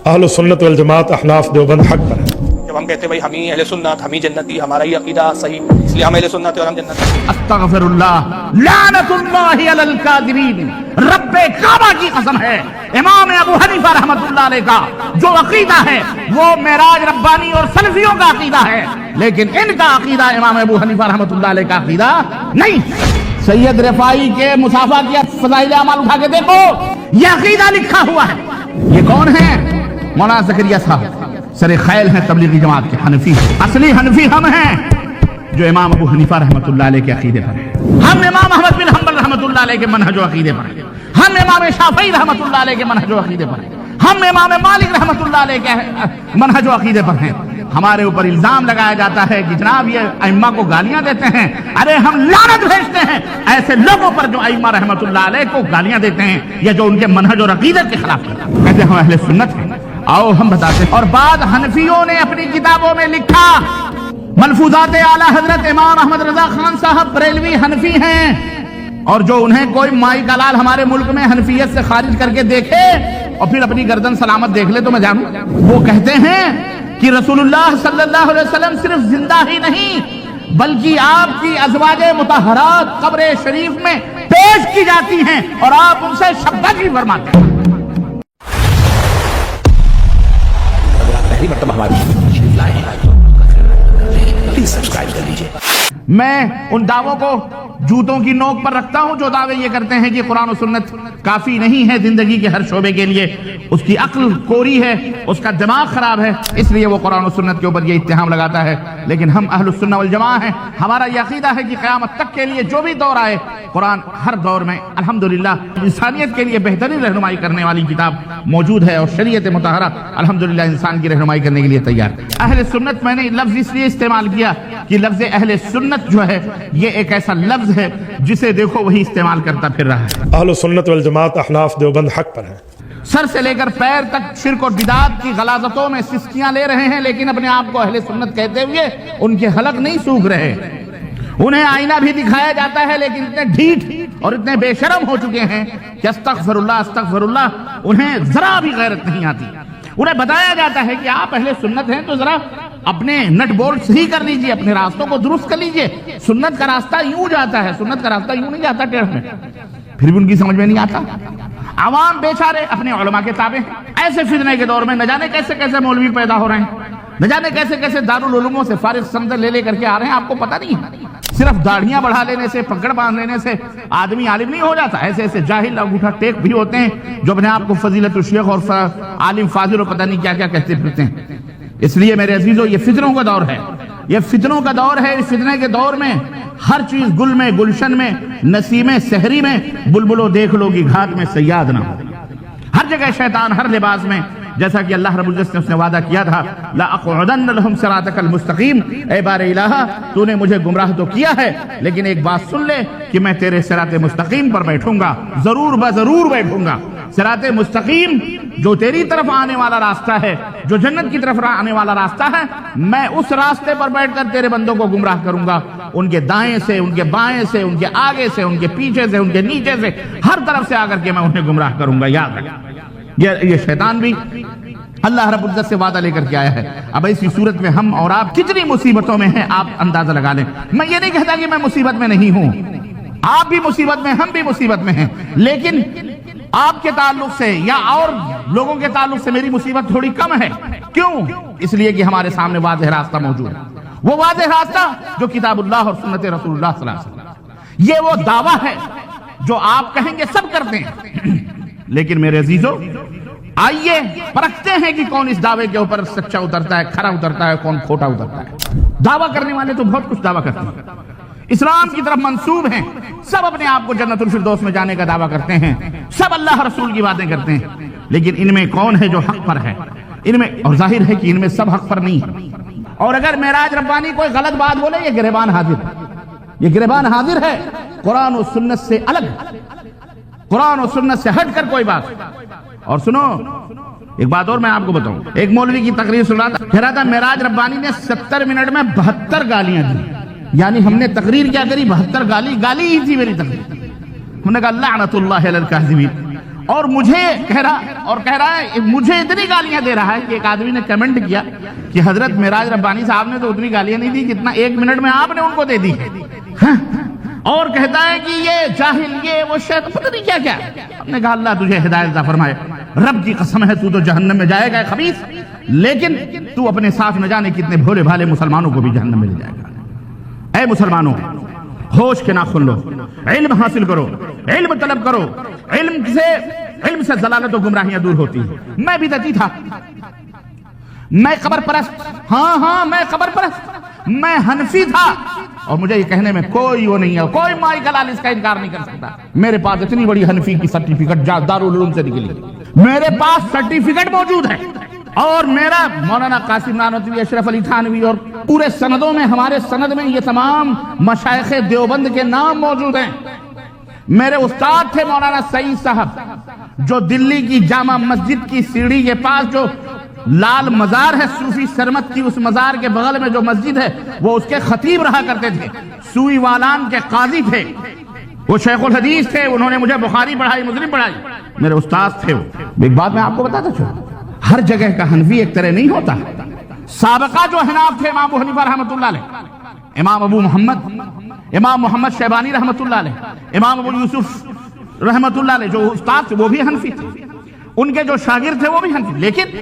اہل سنت والجماعت احناف دیوبند حق پر ہے۔ جب ہم کہتے ہیں بھائی ہم ہی اہل سنت، ہم ہی جنتی، ہمارا ہی عقیدہ صحیح، اس لیے ہم اہل سنت ہیں اور ہم جنتی۔ استغفر اللہ، لعنت اللہ علی الکاذبین، رب کعبہ کی قسم ہے، امام ابو حنیفہ رحمۃ اللہ علیہ کا جو عقیدہ ہے وہ معراج ربانی اور سلفیوں کا عقیدہ ہے، لیکن ان کا عقیدہ امام ابو حنیفہ رحمۃ اللہ علیہ کا عقیدہ نہیں۔ سید رفاعی کے مصافہ کی فضائل اعمال اٹھا کے دیکھو، یہ عقیدہ لکھا ہوا ہے۔ یہ کون ہے؟ مولانا زکریا صاحب سر خیل ہیں تبلیغی جماعت کے حنفی، اصلی حنفی ہم ہیں جو امام ابو حنیفہ رحمۃ اللہ علیہ کے عقیدے پر ہیں۔ ہم امام احمد بن حنبل رحمۃ اللہ علیہ کے منہج و عقیدے پر ہیں۔ ہم امام شافعی رحمۃ اللہ علیہ کے منہج و عقیدے پر ہیں۔ ہم امام مالک رحمۃ اللہ علیہ کے منہج و عقیدے پر ہیں۔ ہمارے اوپر الزام لگایا جاتا ہے کہ جناب یہ ائمہ کو گالیاں دیتے ہیں، ارے ہم لعنت بھیجتے ہیں ایسے لوگوں پر جو ائمہ رحمۃ اللہ علیہ کو گالیاں دیتے ہیں یا جو ان کے منہج اور عقیدے کے خلاف کرتے ہیں۔ کہتے ہیں ہم اہل سنت ہیں، آؤ ہم بتاتے ہیں۔ اور بعد حنفیوں نے اپنی کتابوں میں لکھا، ملفوظات اعلیٰ حضرت امام احمد رضا خان صاحب بریلوی حنفی ہیں، اور جو انہیں کوئی مائی کا لال ہمارے ملک میں حنفیت سے خارج کر کے دیکھے اور پھر اپنی گردن سلامت دیکھ لے تو میں جانوں۔ وہ کہتے ہیں کہ رسول اللہ صلی اللہ علیہ وسلم صرف زندہ ہی نہیں بلکہ آپ کی ازواج مطہرات قبر شریف میں پیش کی جاتی ہیں اور آپ ان سے شبت بھی فرماتے ہیں۔ اگر آپ پہلی مرتبہ ہماری لائے ہیں پلیز سبسکرائب کر لیجئے۔ میں ان دعووں کو جوتوں کی نوک پر رکھتا ہوں جو دعوے یہ کرتے ہیں کہ قرآن و سنت کافی نہیں ہے زندگی کے ہر شعبے کے لیے، اس کی عقل کوری ہے، اس کا دماغ خراب ہے، اس لیے وہ قرآن و سنت کے اوپر یہ اتہام لگاتا ہے۔ لیکن ہم اہل السنہ والجماعہ ہیں، ہمارا یہ عقیدہ ہے کہ قیامت تک کے لیے جو بھی دور آئے، قرآن ہر دور میں الحمدللہ انسانیت کے لیے بہترین رہنمائی کرنے والی کتاب موجود ہے، اور شریعت مطہرہ الحمدللہ انسان کی رہنمائی کرنے کے لیے تیار۔ اہل سنت میں نے لفظ اس لیے استعمال کیا کہ لفظ اہل سنت جو ہے یہ ایک ایسا لفظ ہے جسے دیکھو وہی استعمال کرتا پھر رہا ہے۔ اہل سنت والجماعت احناف دیوبند حق پر ہے۔ سر سے لے کر پیر تک شرک اور بدعات کی غلاظتوں میں سسکیاں لے رہے ہیں، لیکن اپنے آپ کو اہل سنت کہتے ہوئے ان کے حلق نہیں سوکھ رہے۔ انہیں آئینہ بھی دکھایا جاتا ہے لیکن اتنے ڈھیٹ اور اتنے بے شرم ہو چکے ہیں کہ استغفر اللہ انہیں ذرا بھی غیرت نہیں آتی۔ انہیں بتایا جاتا ہے کہ آپ اہل سنت ہیں تو ذرا اپنے نٹ بولٹ صحیح کر لیجئے، اپنے راستوں کو درست کر لیجئے۔ سنت کا راستہ یوں جاتا ہے، سنت کا راستہ یوں نہیں جاتا ٹیڑھ میں۔ پھر بھی ان کی سمجھ میں نہیں آتا۔ عوام بیچارے اپنے علماء کے تابع ہیں۔ ایسے فتنے کے دور میں نہ جانے کیسے کیسے مولوی پیدا ہو رہے ہیں، نہ جانے کیسے کیسے دارالعلوموں سے فارغ سند لے کر کے آ رہے ہیں، آپ کو پتہ نہیں ہے۔ صرف داڑھیاں بڑھا لینے سے، پگڑ باندھ لینے سے آدمی عالم نہیں ہو جاتا۔ ایسے ایسے جاہل انگوٹھا ٹیک بھی ہوتے ہیں جو اپنے آپ کو فضیلت الشیخ اور عالم فاضل اور پتہ نہیں کیا کیا کہتے پھرتے ہیں۔ اس لیے میرے عزیزو یہ فتنوں کا دور ہے، یہ فتنوں کا دور ہے۔ اس فتنے کے دور میں ہر چیز گل میں، گلشن میں، نسیم سحری میں، بلبلو دیکھ لو گی گھات میں صیاد نہ ہو۔ ہر جگہ شیطان، ہر لباس میں، جیسا کہ اللہ رب العزت نے اس نے وعدہ کیا تھا، لَأَقْعُدَنَّ لَهُمْ صِرَاطَكَ الْمُسْتَقِيمَ، اے بار الہ تو نے مجھے گمراہ تو کیا ہے لیکن ایک بات سن لے کہ میں تیرے صراط مستقیم پر بیٹھوں گا، ضرور بضرور بیٹھوں گا۔ صراط مستقیم جو تیری طرف آنے والا راستہ ہے، جو جنت کی طرف آنے والا راستہ ہے، میں اس راستے پر بیٹھ کر تیرے بندوں کو گمراہ کروں گا، ان کے دائیں سے، ان کے بائیں سے، ان کے آگے سے، ان کے پیچھے سے، ان کے نیچے سے، ہر طرف سے آ کر کے میں انہیں گمراہ کروں گا۔ یاد رکھ، یہ شیطان بھی اللہ رب العزت سے وعدہ لے کر کے آیا ہے۔ اب ایسی صورت میں ہم اور آپ کتنی مصیبتوں میں ہیں آپ اندازہ لگا لیں۔ میں یہ نہیں کہتا کہ میں مصیبت میں نہیں ہوں، آپ بھی مصیبت میں، ہم بھی مصیبت میں ہیں، لیکن آپ کے تعلق سے یا اور لوگوں کے تعلق سے میری مصیبت تھوڑی کم ہے۔ کیوں؟ اس لیے کہ ہمارے سامنے واضح راستہ موجود ہے، وہ واضح راستہ جو کتاب اللہ اور سنت رسول اللہ صلی اللہ علیہ وسلم۔ یہ وہ دعویٰ ہے جو آپ کہیں گے سب کرتے ہیں، لیکن میرے عزیزو آئیے پرکھتے ہیں کہ کون اس دعوے کے اوپر سچا اترتا ہے، کھرا اترتا ہے، کون کھوٹا اترتا ہے۔ دعویٰ کرنے والے تو بہت کچھ دعویٰ کرتے ہیں، اسلام کی طرف منسوب ہیں، سب اپنے آپ کو جنت الفردوس میں جانے کا دعویٰ کرتے ہیں، سب اللہ رسول کی باتیں کرتے ہیں، لیکن ان میں کون ہے جو حق پر ہے؟ ان میں، اور ظاہر ہے کہ ان میں سب حق پر نہیں ہے۔ اور اگر معراج ربانی کوئی غلط بات بولے یہ گریبان حاضر ہے، یہ گریبان حاضر ہے، قرآن و سنت سے الگ، قرآن و سنت سے ہٹ کر کوئی بات۔ اور سنو ایک بات اور میں آپ کو بتاؤں، ایک مولوی کی تقریر سن رہا تھا، کہہ رہا تھا معراج ربانی نے 70 منٹ میں 72 گالیاں دی، یعنی ہم نے تقریر کیا کری 72 گالی ہی تھی میری تقریر۔ ہم نے کہا لعنت اللہ علی الکاذبین، اور مجھے کہہ رہا ہے مجھے اتنی گالیاں دے رہا ہے کہ ایک آدمی نے کمنٹ کیا کہ حضرت معراج ربانی صاحب نے تو اتنی گالیاں نہیں دی جتنا 1 منٹ میں آپ نے ان کو دے دی. اور کہتا ہے کہ یہ جاہل یہ وہ شیطان پتہ نہیں کیا کیا. ہم نے کہا اللہ تجھے ہدایت عطا فرمائے. رب کی قسم ہے تو جہنم میں جائے گا خبیث، لیکن تو اپنے ساتھ نہ جانے کتنے بھولے بھالے مسلمانوں کو بھی جہنم میں لے جائے گا. اے مسلمانوں، ہوش کے ناخن لو، علم حاصل کرو، علم طلب کرو. علم سے ضلالت و گمراہیاں دور ہوتی ہیں. میں بدعتی تھا، میں قبر پرست، ہاں میں قبر پرست، میں حنفی تھا، اور مجھے یہ کہنے میں کوئی وہ نہیں ہے، کوئی مائی کلال اس کا انکار نہیں کر سکتا. میرے پاس اتنی بڑی حنفی کی سرٹیفکیٹ دارالعلوم سے نکلی، میرے پاس سرٹیفکیٹ موجود ہے. اور میرا مولانا قاسم نانوتوی، اشرف علی تھانوی اور پورے سندوں میں، ہمارے سند میں یہ تمام مشائخ دیوبند کے نام موجود ہیں. میرے استاد تھے مولانا سعید صاحب، جو دلی کی جامع مسجد کی سیڑھی کے پاس جو لال مزار ہے صوفی سرمت کی، اس مزار کے بغل میں جو مسجد ہے وہ اس کے خطیب رہا کرتے تھے. سوئی والان کے قاضی تھے، وہ شیخ الحدیث تھے. انہوں نے مجھے بخاری پڑھائی، مسلم پڑھائی، میرے استاد تھے وہ. ایک بات میں آپ کو بتاتا چلوں، ہر جگہ کا حنفی ایک طرح نہیں ہوتا. سابقہ جو حناف تھے، امام ابو حنیفہ رحمۃ اللہ علیہ، امام ابو محمد، امام محمد شیبانی رحمۃ اللہ علیہ، امام ابو یوسف رحمۃ اللہ علیہ، جو استاد تھے وہ بھی حنفی تھے. ان کے جو شاگرد تھے وہ بھی حنفی. لیکن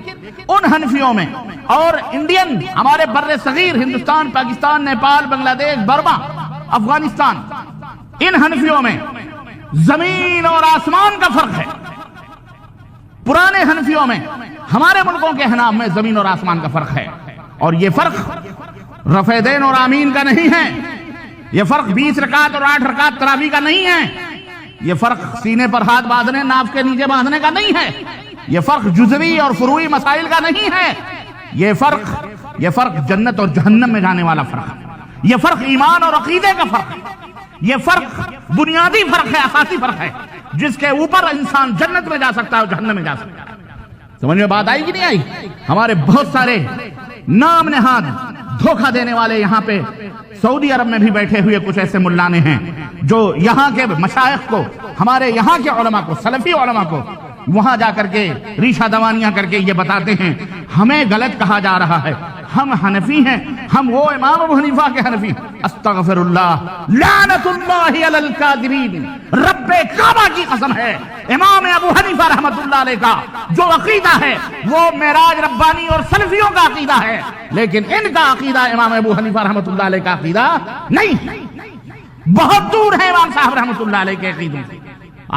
ان حنفیوں میں اور انڈین، ہمارے بر صغیر ہندوستان، پاکستان، نیپال، بنگلہ دیش، برما، افغانستان، ان حنفیوں میں زمین اور آسمان کا فرق ہے. پرانے حنفیوں میں، ہمارے ملکوں کے حناف میں زمین اور آسمان کا فرق ہے. اور یہ فرق رفع دین اور آمین کا نہیں ہے. یہ فرق 20 رکعت اور 8 رکعت تراویح کا نہیں ہے. یہ فرق سینے پر ہاتھ باندھنے، ناف کے نیچے باندھنے کا نہیں ہے. یہ فرق جزوی اور فروعی مسائل کا نہیں ہے. یہ فرق جنت اور جہنم میں جانے والا فرق ہے. یہ فرق ایمان اور عقیدے کا فرق ہے. یہ فرق بنیادی فرق ہے، اساسی فرق ہے، جس کے اوپر انسان جنت میں جا سکتا ہے اور جہنم میں جا سکتا ہے. سمجھ میں بات آئی کہ نہیں آئی؟ ہمارے بہت سارے نام نہاد دھوکہ دینے والے یہاں پہ سعودی عرب میں بھی بیٹھے ہوئے کچھ ایسے ملانے ہیں جو یہاں کے مشائخ کو، ہمارے یہاں کے علماء کو، سلفی علماء کو وہاں جا کر کے ریشہ دوانیاں کر کے یہ بتاتے ہیں ہمیں غلط کہا جا رہا ہے، ہم حنفی ہیں، ہم وہ امام ابو حنیفہ کے حنفی. استغفر اللہ، لعنت اللہ علی الکاذبین. رب کعبہ کی قسم ہے، امام ابو حنیفہ رحمۃ اللہ علیہ کا جو عقیدہ ہے وہ معراج ربانی اور سلفیوں کا عقیدہ ہے، لیکن ان کا عقیدہ امام ابو حنیفہ رحمۃ اللہ علیہ کا عقیدہ نہیں ہے. بہت دور ہے امام صاحب رحمۃ اللہ علیہ کے عقیدے سے.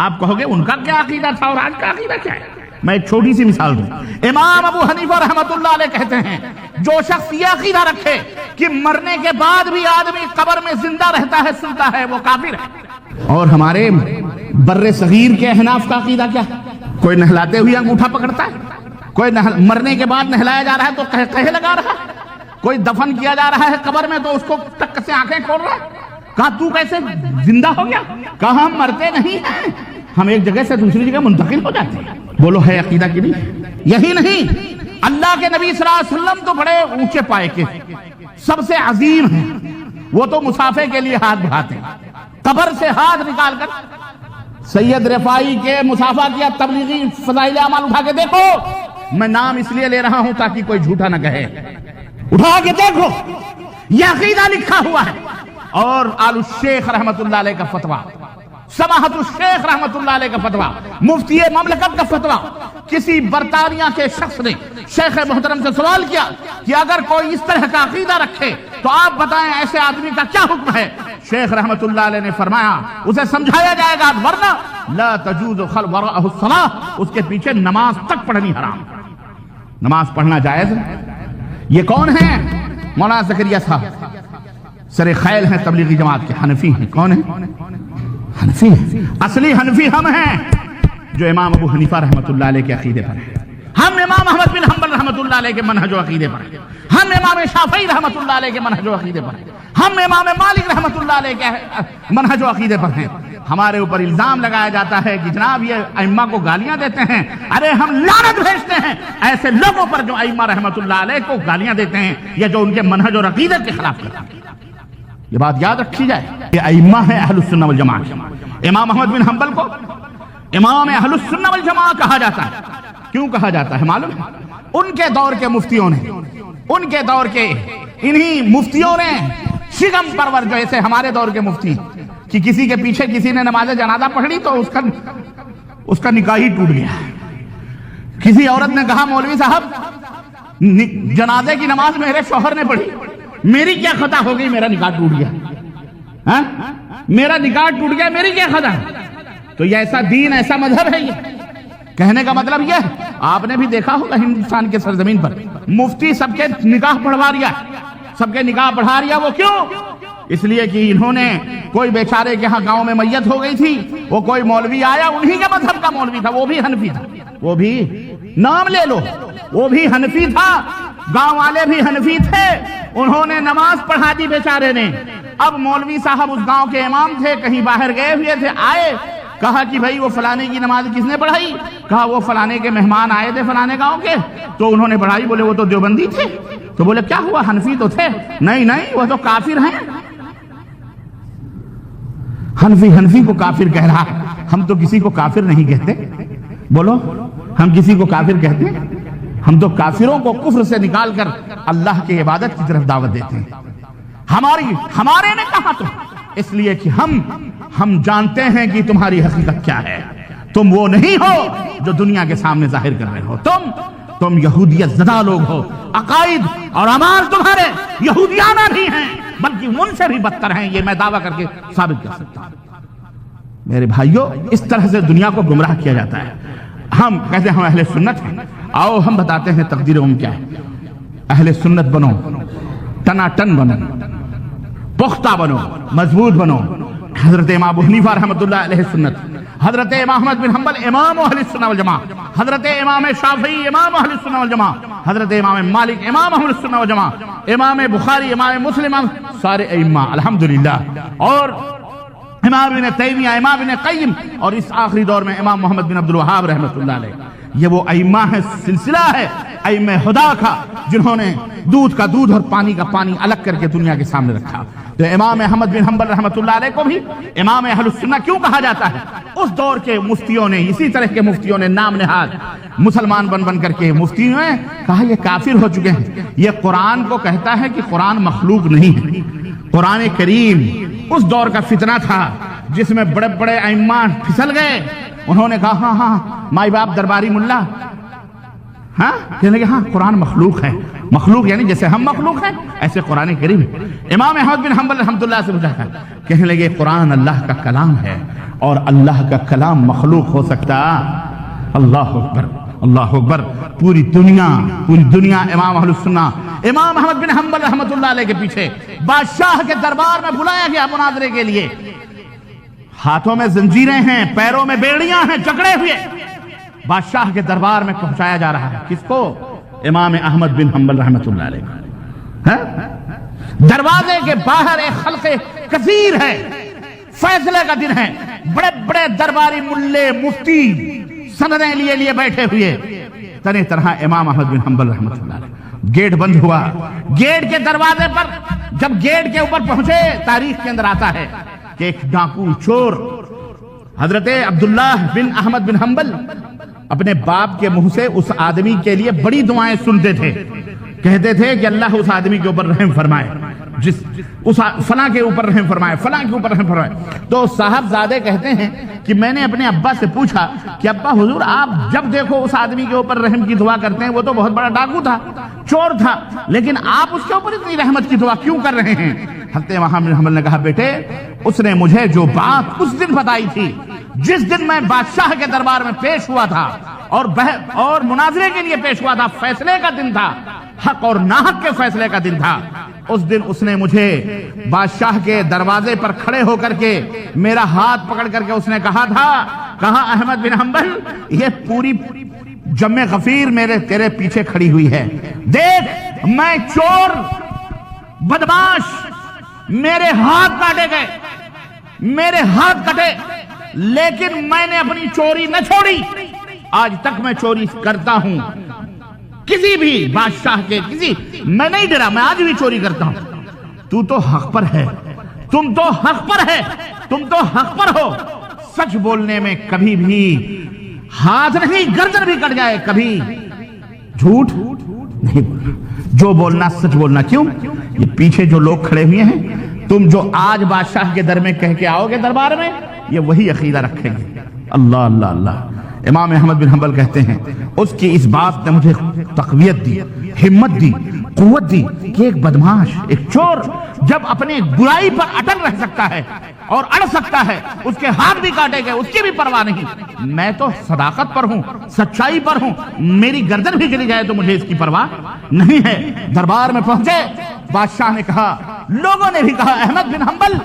آپ کہو گے ان کا کیا عقیدہ تھا اور آج کا عقیدہ کیا ہے؟ میں ایک چھوٹی سی مثال دوں. امام ابو حنیفہ رحمۃ اللہ علیہ کہتے ہیں جو شخص یہ عقیدہ رکھے کہ مرنے کے بعد بھی آدمی قبر میں زندہ رہتا ہے، سنتا ہے، وہ کافر ہے. اور ہمارے بر صغیر کے احناف کا عقیدہ کیا؟ کوئی نہلاتے ہوئے انگوٹھا پکڑتا ہے، کوئی مرنے کے بعد نہلایا جا رہا ہے تو کہہ لگا رہا ہے، کوئی دفن کیا جا رہا ہے قبر میں تو اس کو ٹک سے آنکھیں کھول رہا ہے. کہا تو کیسے زندہ ہو گیا؟ کہا ہم مرتے نہیں ہیں، ہم ایک جگہ سے دوسری جگہ منتقل ہو جاتے ہیں. بولو ہے عقیدہ کی نہیں؟ یہی نہیں، اللہ کے نبی صلی اللہ علیہ وسلم تو بڑے اونچے پائے کے سب سے عظیم ہیں، وہ تو مسافے کے لیے ہاتھ بڑھاتے ہیں. قبر سے ہاتھ نکال کر سید رفاعی کے مسافہ کیا تبلیغی فضائل اعمال اٹھا کے دیکھو. میں نام اس لیے لے رہا ہوں تاکہ کوئی جھوٹا نہ کہے. اٹھا کے دیکھو، یہ عقیدہ لکھا ہوا ہے. اور آل الشیخ رحمت اللہ علیہ کا فتویٰ، سماحت الشیخ رحمت اللہ علیہ کا فتویٰ، مفتی مملکت کا فتویٰ. کسی برطانیہ کے شخص نے شیخ محترم سے سوال کیا کہ اگر کوئی اس طرح کا عقیدہ رکھے تو آپ بتائیں ایسے آدمی کا کیا حکم ہے؟ شیخ رحمت اللہ علیہ نے فرمایا اسے سمجھایا جائے گا ورنہ لا تجوز وراءہ الصلاۃ، اس کے پیچھے نماز تک پڑھنی حرام. نماز پڑھنا جائز ہے. یہ کون ہے؟ مولانا زکریا صاحب سر خیل ہیں تبلیغی جماعت کے، حنفی ہیں. کون ہیں؟ حنفی ہیں. اصلی حنفی ہم ہیں جو امام ابو حنیفہ رحمۃ اللہ علیہ کے عقیدے پر ہیں. ہم امام احمد بن حنبل رحمۃ اللہ علیہ کے منہج و عقیدے پر ہیں. ہم امام شافعی رحمۃ اللہ علیہ کے منہج و عقیدے پر ہیں. ہم امام مالک رحمۃ اللہ علیہ کے منہج و عقیدے پر ہیں. ہمارے اوپر الزام لگایا جاتا ہے کہ جناب یہ ائمہ کو گالیاں دیتے ہیں. ارے ہم لعنت بھیجتے ہیں ایسے لوگوں پر جو ائمہ رحمۃ اللہ علیہ کو گالیاں دیتے ہیں یا جو ان کے منہج اور عقیدے کے خلاف کرتے ہیں. یہ بات یاد رکھی جائے. یہ ائمہ ہے اہل السنہ والجماعت. امام احمد بن حنبل کو امام اہل السنہ والجماعہ کہا جاتا ہے. کیوں کہا جاتا ہے معلوم ہے؟ ان کے دور کے مفتیوں نے، ان کے دور کے انہی مفتیوں نے شگم پرور، جو ایسے ہمارے دور کے مفتی کہ کسی کے پیچھے کسی نے نماز جنازہ پڑھ لی تو اس کا نکاح ہی ٹوٹ گیا. کسی عورت نے کہا مولوی صاحب جنازے کی نماز میرے شوہر نے پڑھی، میری کیا خطا ہو گئی، میرا نکاح ٹوٹ گیا. میرا نکاح ٹوٹ گیا، میری کیا خطا؟ تو یہ ایسا دین، ایسا مذہب ہے. یہ کہنے کا مطلب یہ ہے، آپ نے بھی دیکھا ہوگا ہندوستان کے سرزمین پر مفتی سب کے نکاح پڑھوا رہا، سب کے نکاح پڑھا رہا. وہ کیوں؟ اس لیے کہ انہوں نے کوئی بیچارے کے ہاں گاؤں میں میت ہو گئی تھی، وہ کوئی مولوی آیا، انہی کے مذہب کا مولوی تھا، وہ بھی حنفی تھا، وہ بھی نام لے لو، وہ بھی حنفی تھا، گاؤں والے بھی حنفی تھے، انہوں نے نماز پڑھا دی بیچارے نے. اب مولوی صاحب اس گاؤں کے امام تھے، کہیں باہر گئے ہوئے تھے، آئے، کہا کہ بھائی وہ فلانے کی نماز کس نے پڑھائی؟ کہا وہ فلانے کے مہمان آئے تھے فلانے گاؤں کے، تو انہوں نے پڑھائی. بولے وہ تو دیوبندی تھے. تو بولے کیا ہوا، حنفی تو تھے؟ نہیں وہ تو کافر ہیں. حنفی کو کافر کہہ رہا ہے. ہم تو کسی کو کافر نہیں کہتے. بولو، ہم کسی کو کافر کہتے ہیں؟ ہم تو کافروں کو کفر سے نکال کر اللہ کی عبادت کی طرف دعوت دیتے ہیں. ہمارے نے کہا تو اس لیے کہ ہم جانتے ہیں کہ تمہاری حقیقت کیا ہے. تم وہ نہیں ہو جو دنیا کے سامنے ظاہر کر رہے ہو. تم یہودیت زدہ لوگ ہو. عقائد اور اعمال تمہارے یہودیانہ بھی ہیں، بلکہ ان سے بھی بدتر ہیں. یہ میں دعویٰ کر کے ثابت کر سکتا ہوں. میرے بھائیوں، اس طرح سے دنیا کو گمراہ کیا جاتا ہے. ہم کہتے ہیں ہم اہل سنت ہیں. آؤ ہم بتاتے ہیں تقدیر کیا ہے. اہل سنت بنو، ٹنا ٹن بنو، پختہ بنو، مضبوط بنو. حضرت امام ابو حنیفہ رحمۃ اللہ علیہ سنت، حضرت امام احمد بن حنبل امام اہل السنہ والجماعہ، حضرت امام شافعی امام اہل السنہ والجماعہ، حضرت امام مالک امام اہل السنہ والجماعہ، امام بخاری امام مسلم، سارے ائمہ الحمدللہ. اور امام ابن تیمیہ، امام ابن قیم، اور اس آخری دور میں امام محمد بن عبد الوہاب رحمۃ اللہ علیہ. یہ وہ ائمہ ہے، سلسلہ ہے ائمہ خدا کا، جنہوں نے دودھ کا دودھ اور پانی کا پانی الگ کر کے دنیا کے سامنے رکھا. تو امام احمد بن حنبل رحمۃ اللہ علیہ کو بھی امام اہل السنہ کیوں کہا جاتا ہے؟ اس دور کے مفتیوں نے، اسی طرح کے مفتیوں نے نام نہاد مسلمان بن کر کے مفتیوں نے کہا یہ کافر ہو چکے ہیں. یہ قرآن کو کہتا ہے کہ قرآن مخلوق نہیں ہے. قرآن کریم اس دور کا فتنہ تھا جس میں بڑے بڑے ائمہ پھسل گئے. انہوں نے کہا ہاں مائی باپ درباری ملا، کہنے لگے ہاں قرآن مخلوق ہے. مخلوق یعنی جیسے ہم مخلوق ہیں ایسے قرآن کریم ہے. امام احمد بن حنبل رحمۃ اللہ سے پوچھا، کہنے لگے قرآن اللہ کا کلام ہے اور اللہ کا کلام مخلوق ہو سکتا؟ اللہ اکبر، اللہ اکبر. پوری دنیا امام اہل السنہ امام احمد بن حنبل رحمۃ اللہ علیہ کے پیچھے بادشاہ کے دربار میں بلایا گیا مناظرے کے لیے. ہاتھوں میں زنجیریں ہیں، پیروں میں بیڑیاں ہیں، جکڑے ہوئے بادشاہ کے دربار میں پہنچایا جا رہا ہے. کس کو؟ امام احمد بن حنبل رحمۃ اللہ علیہ. دروازے کے باہر ایک خلق کثیر ہے، فیصلے کا دن ہے. بڑے بڑے درباری ملے مفتی سندیں لیے بیٹھے ہوئے طرح امام احمد بن حنبل رحمۃ اللہ علیہ. گیٹ بند ہوا. گیٹ کے دروازے پر جب گیٹ کے اوپر پہنچے، تاریخ کے اندر آتا ہے کہ ایک ڈاکو چور حضرت عبداللہ بن احمد بن حنبل اپنے باپ کے منہ سے اس آدمی کے لیے بڑی دعائیں سنتے تھے. کہتے تھے کہ اللہ اس آدمی کے اوپر رحم فرمائے، فلاں کے اوپر رحم فرمائے، فلاں کے اوپر رحم فرمائے. تو صاحبزادے کہتے ہیں کہ میں نے اپنے ابا سے پوچھا کہ ابا حضور آپ جب دیکھو اس آدمی کے اوپر رحم کی دعا کرتے ہیں، وہ تو بہت بڑا ڈاکو تھا، چور تھا، لیکن آپ اس کے اوپر اتنی رحمت کی دعا کیوں کر رہے ہیں؟ حضرت امام بن حنبل نے کہا بیٹے اس نے مجھے جو بات اس دن بتائی تھی، جس دن میں بادشاہ کے دربار میں پیش ہوا تھا اور مناظرے کے لیے پیش ہوا تھا، فیصلے کا دن تھا، حق اور ناحق کے فیصلے کا دن تھا. اس دن اس نے مجھے بادشاہ کے دروازے پر کھڑے ہو کر کے میرا ہاتھ پکڑ کر کے اس نے کہا تھا، کہا احمد بن حنبل یہ پوری جمع غفیر تیرے پیچھے کھڑی ہوئی ہے. دیکھ میں چور بدماش، میرے ہاتھ کاٹے گئے، میرے ہاتھ کٹے، لیکن میں نے اپنی چوری نہ چھوڑی. آج تک میں چوری کرتا ہوں، کسی بھی بادشاہ کے میں نہیں ڈرا، میں آج بھی چوری کرتا ہوں. تو حق پر ہے، تم تو حق پر ہے، تم تو حق پر ہو. سچ بولنے میں کبھی بھی ہاتھ نہیں گردن بھی کٹ جائے کبھی جھوٹ نہیں بولنا، جو بولنا سچ بولنا۔ کیوں؟ یہ پیچھے جو لوگ کھڑے ہوئے ہیں، تم جو آج بادشاہ کے در میں کہہ کے آؤ گے دربار میں، یہ وہی عقیدہ رکھیں گے۔ اللہ اللہ اللہ۔ امام احمد بن حنبل کہتے ہیں اس کی اس بات نے مجھے تقویت دی، ہمت دی، قوت دی کہ ایک بدماش، ایک چور جب اپنے برائی پر اٹل رہ سکتا ہے اور اڑ سکتا ہے، اس کے ہاتھ بھی کاٹے گئے، اس کی بھی پرواہ نہیں۔ میں تو صداقت پر ہوں، سچائی پر ہوں، میری گردن بھی چلی جائے تو مجھے اس کی پرواہ نہیں ہے۔ دربار میں پہنچے، بادشاہ نے کہا، لوگوں نے بھی کہا، احمد بن حنبل،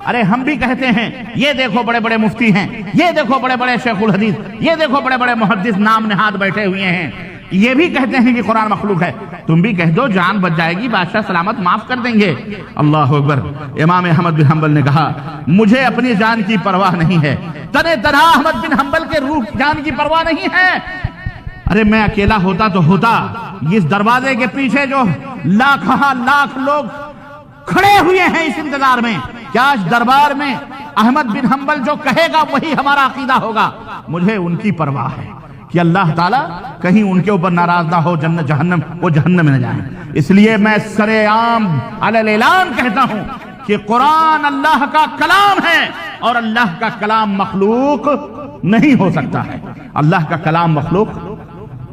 ارے ہم بھی کہتے ہیں، یہ دیکھو بڑے بڑے مفتی ہیں، یہ دیکھو بڑے بڑے شیخ الحدیث، یہ دیکھو بڑے بڑے محدث نام نہاد بیٹھے ہوئے ہیں، یہ بھی کہتے ہیں کہ قرآن مخلوق ہے، تم بھی کہہ دو، جان بچ جائے گی، بادشاہ سلامت معاف کر دیں گے۔ اللہ اکبر۔ امام احمد بن حنبل نے کہا، مجھے اپنی جان کی پرواہ نہیں ہے، تنے تنہا احمد بن حنبل کے روح جان کی پرواہ نہیں ہے۔ ارے میں اکیلا ہوتا تو ہوتا، اس دروازے کے پیچھے جو لاکھ لوگ کھڑے ہوئے ہیں اس انتظار میں، کیا اس دربار میں احمد بن حنبل جو کہے گا وہی ہمارا عقیدہ ہوگا؟ مجھے ان کی پرواہ ہے کہ اللہ تعالیٰ کہیں ان کے اوپر ناراض نہ ہو، جنت جہنم، وہ جہنم میں نہ جائیں۔ اس لیے میں سرے عام علی الاعلان کہتا ہوں کہ قرآن اللہ کا کلام ہے اور اللہ کا کلام مخلوق نہیں ہو سکتا ہے۔ اللہ کا کلام مخلوق،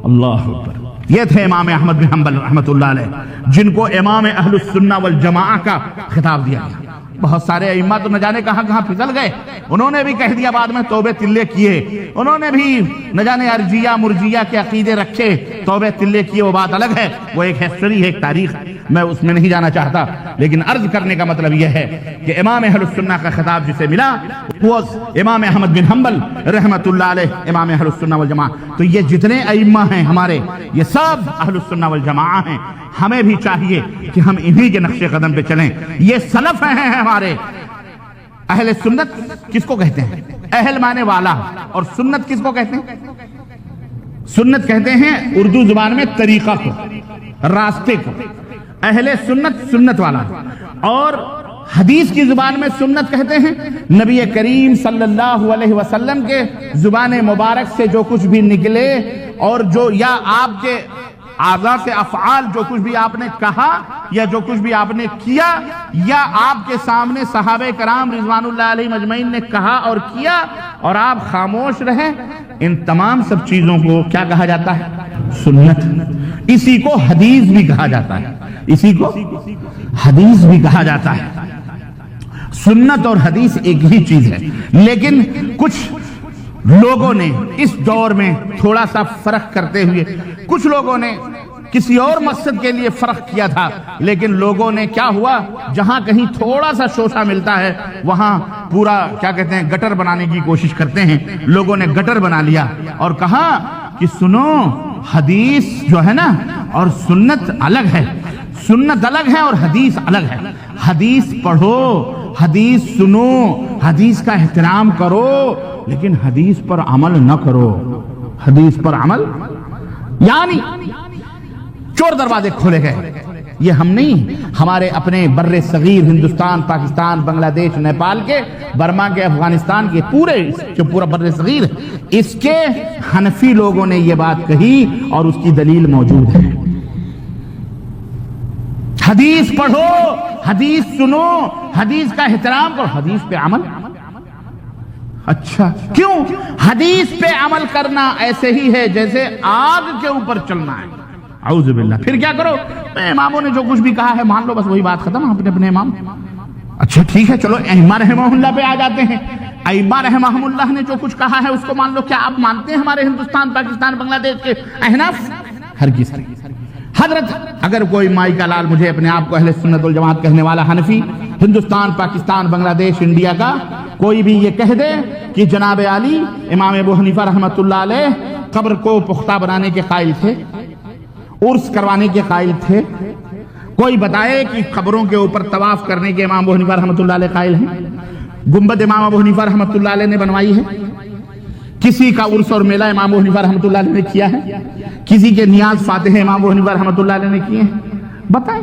اللہ اکبر۔ یہ تھے امام احمد بن حنبل رحمۃ اللہ علیہ، جن کو امام اہل السنہ والجماعہ کا خطاب دیا گیا۔ بہت سارے ائمہ تو نہ جانے کہاں کہاں پھسل گئے، انہوں نے بھی کہہ دیا بعد میں توبے تلے کیے، انہوں نے بھی نہ جانے ارجیہ مرجیہ کے عقیدے رکھے، توبے تلے کیے، وہ بات الگ ہے، وہ ایک ہسٹری ہے، ایک تاریخ ہے، میں اس میں نہیں جانا چاہتا۔ لیکن عرض کرنے کا مطلب یہ ہے کہ امام اہل السنہ کا خطاب جسے ملا وہ امام احمد بن حنبل رحمۃ اللہ علیہ، امام اہل السنہ والجماعہ۔ تو یہ جتنے ائمہ ہیں ہمارے، یہ سب اہل السنہ والجماعہ ہیں۔ ہمیں بھی چاہیے کہ ہم انہی کے نقش قدم پہ چلیں، یہ سلف ہیں ہمارے۔ اہل سنت کس کو کہتے ہیں؟ اہل مانے والا، اور سنت کس کو کہتے ہیں؟ سنت کہتے ہیں اردو زبان میں طریقہ کو، راستے کو۔ اہل سنت سنت والا، اور حدیث کی زبان میں سنت کہتے ہیں نبی کریم صلی اللہ علیہ وسلم کے زبان مبارک سے جو کچھ بھی نکلے، اور جو یا آپ کے اعضاء سے افعال جو کچھ بھی آپ نے کہا یا جو کچھ بھی آپ نے کیا، یا آپ کے سامنے صحابہ کرام رضوان اللہ علیہ مجمعین نے کہا اور کیا اور آپ خاموش رہے، ان تمام سب چیزوں کو کیا کہا جاتا ہے؟ سنت۔ اسی کو حدیث بھی کہا جاتا ہے، اسی کو حدیث بھی کہا جاتا ہے۔ سنت اور حدیث ایک ہی چیز ہے، لیکن کچھ لوگوں نے اس دور میں تھوڑا سا فرق کرتے ہوئے، کچھ لوگوں نے کسی اور مقصد کے لیے فرق کیا تھا، لیکن لوگوں نے کیا ہوا، جہاں کہیں تھوڑا سا شوشہ ملتا ہے وہاں پورا کیا کہتے ہیں گٹر بنانے کی کوشش کرتے ہیں۔ لوگوں نے گٹر بنا لیا اور کہا کہ سنو، حدیث جو ہے نا اور سنت الگ ہے، سنت الگ ہے اور حدیث الگ ہے۔ حدیث پڑھو، حدیث سنو، حدیث کا احترام کرو، لیکن حدیث پر عمل نہ کرو۔ حدیث پر عمل یعنی چور دروازے کھولے گئے، یہ ہم نہیں، ہمارے اپنے بر صغیر ہندوستان، پاکستان، بنگلہ دیش، نیپال کے، برما کے، افغانستان کے، پورے جو پورا بر صغیر، اس کے حنفی لوگوں نے یہ بات کہی اور اس کی دلیل موجود ہے۔ حدیث پڑھو، حدیث سنو، حدیث کا احترام کرو، حدیث پہ عمل۔ اچھا کیوں؟ حدیث پہ عمل کرنا ایسے ہی ہے جیسے آگ کے اوپر چلنا ہے۔ اعوذ باللہ۔ پھر کیا کرو؟ اماموں نے جو کچھ بھی کہا ہے مان لو، بس وہی بات ختم، اپنے اپنے امام۔ اچھا ٹھیک ہے، چلو ائمہ رحمہ اللہ پہ آ جاتے ہیں۔ ائمہ رحمہ اللہ نے جو کچھ کہا ہے اس کو مان لو۔ کیا آپ مانتے ہیں ہمارے ہندوستان، پاکستان، بنگلہ دیش کے احناف؟ ہرگز نہیں۔ حضرت اگر کوئی مائی کا لال مجھے اپنے آپ کو اہل سنت والجماعت کہنے والا حنفی، ہندوستان، پاکستان، بنگلہ دیش، انڈیا کا کوئی بھی یہ کہہ دے کہ جناب علی، امام ابو حنیفہ رحمۃ اللہ علیہ قبر کو پختہ بنانے کے قائل تھے، عرس کروانے کے قائل تھے، کوئی بتائے کہ قبروں کے اوپر طواف کرنے کے امام ابو حنیفہ رحمۃ اللہ علیہ قائل ہیں، گنبد امام ابو حنیفہ رحمۃ اللہ علیہ نے بنوائی ہے، کسی کا عرس اور میلہ امام ابو حنیفہ رحمۃ اللہ علیہ نے کیا ہے، کسی کے نیاز فاتح امام ابو حنیفہ رحمۃ اللہ علیہ نے کیے ہیں؟ بتائیں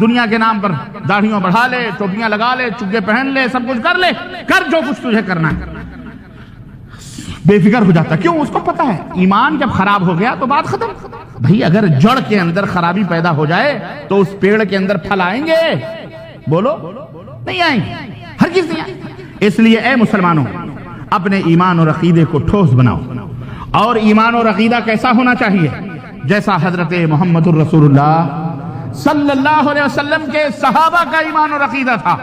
دنیا کے نام پر داڑھیوں بڑھا لے, ٹوپیاں لگا لے, چگے پہن لے, سب کچھ کر لے, کر جو کچھ تجھے کرنا ہے, بے فکر ہو جاتا. کیوں؟ اس کو پتا ہے ایمان جب خراب ہو گیا تو بات ختم. بھئی اگر جڑ کے اندر خرابی پیدا ہو جائے تو اس پیڑ کے اندر پھل آئیں گے؟ بولو, نہیں آئیں گے, ہرگز نہیں آئیں گے. اس لیے اے مسلمانوں, اپنے ایمان اور عقیدے کو ٹھوس بناؤ. اور ایمان اور عقیدہ کیسا ہونا چاہیے؟ جیسا حضرت محمد الرسول اللہ صلی اللہ علیہ وسلم کے صحابہ کا ایمان اور عقیدہ تھا.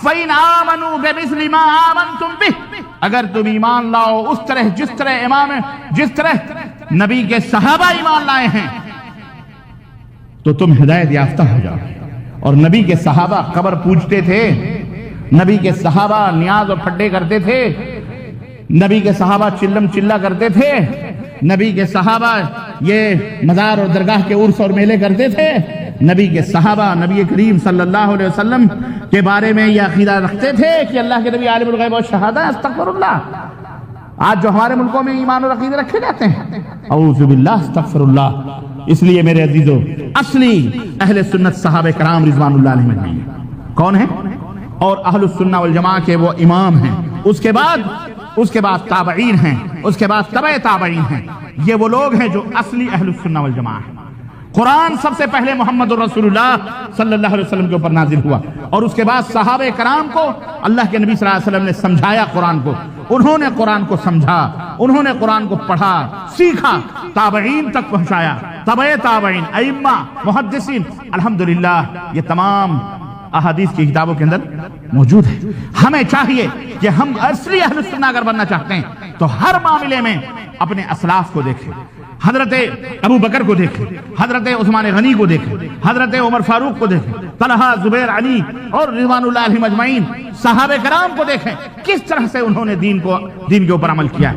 فَإِنْ آمَنُوا بِمِثْلِ مَا آمَنْتُمْ بِهِ, اگر تم ایمان لاؤ اس طرح جس طرح نبی کے صحابہ ایمان لائے ہیں تو تم ہدایت یافتہ ہو جاؤ. اور نبی کے صحابہ قبر پوجتے تھے, نبی کے صحابہ نیاز اور پھڈے کرتے تھے, نبی کے صحابہ چلم چلا کرتے تھے, نبی کے صحابہ یہ مزار اور درگاہ کے عرس اور میلے کرتے تھے. نبی کے صحابہ نبی کریم صلی اللہ علیہ وسلم کے بارے میں یہ عقیدہ رکھتے تھے کہ اللہ کے نبی عالم الغیب و شہادہ, استغفر اللہ. آج جو ہمارے ملکوں میں ایمان اور عقیدے رکھے جاتے ہیں, اعوذ باللہ, استغفر اللہ. اس لیے میرے عزیزو, اصلی اہل سنت صحابہ کرام رضوان اللہ علیہم اجمعین کون ہیں؟ اور اہل السنہ والجماعہ کے وہ امام ہیں. اس کے بعد تابعین ہیں, اس کے بعد تبع تابعین ہیں. یہ وہ لوگ ہیں جو اصلی اہل السنہ والجماعہ ہیں. قرآن سب سے پہلے محمد الرسول اللہ صلی اللہ علیہ وسلم کے اوپر نازل ہوا, اور اس کے بعد صحابہ کرام کو اللہ کے نبی صلی اللہ علیہ وسلم نے سمجھایا قرآن کو. انہوں نے قرآن کو سمجھا, انہوں نے قرآن کو پڑھا, سیکھا, تابعین تک پہنچایا, تبع تابعین, ائمہ, محدثین. الحمدللہ یہ تمام احادیث کی کتابوں کے اندر موجود ہے. ہمیں چاہیے کہ ہم اصلی اہل سنہ اگر بننا چاہتے ہیں تو ہر معاملے میں اپنے اسلاف کو دیکھیں. حضرت ابو بکر کو دیکھیں, حضرت عثمان غنی کو دیکھیں, حضرت عمر فاروق کو دیکھیں, طلحہ, زبیر, علی اور رضوان اللہ علیہم اجمعین صحابہ کرام کو دیکھیں, کس طرح سے انہوں نے دین کے اوپر عمل کیا.